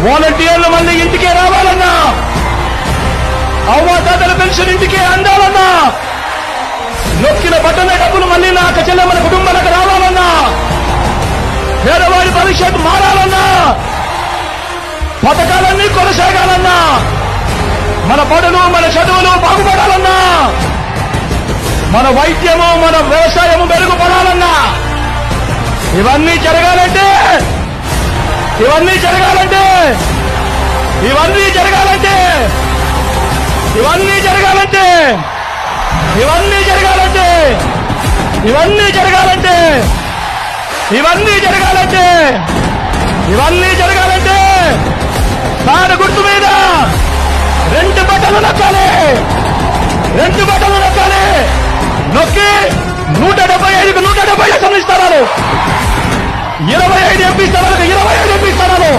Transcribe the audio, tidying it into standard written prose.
వాలంటీర్లు మళ్ళీ ఇంటికే రావాలన్నా, అవ్వాతాతల పెన్షన్ ఇంటికే అందాలన్నా, నొక్కిన బట్టల డబ్బులు మళ్ళీ నా చెల్లెమ్మల కుటుంబాలకు రావాలన్నా, పేదవాడి భవిష్యత్తు మారాలన్నా, పథకాలన్నీ కొనసాగాలన్నా, మన బడులు మన చదువులు బాగుపడాలన్నా, మన వైద్యము మన వ్యవసాయము మెరుగుపడాలన్నా, ఇవన్నీ జరగాలంటే ఇవన్నీ జరగాలంటే ఇవన్నీ జరగాలంటే ఇవన్నీ జరగాలంటే ఇవన్నీ జరగాలంటే ఇవన్నీ జరగాలంటే ఇవన్నీ జరగాలంటే ఇవన్నీ జరగాలంటే తాను గుర్తు మీద 2 బటన్లు నొక్కాలి, 2 బటన్లు నొక్కాలి. నొక్కి 175కు 175 అసెంబ్లీ స్థానాలు, 25 ఎంపీ స్థానాలకు 25 ఎంపీ స్థానాలు.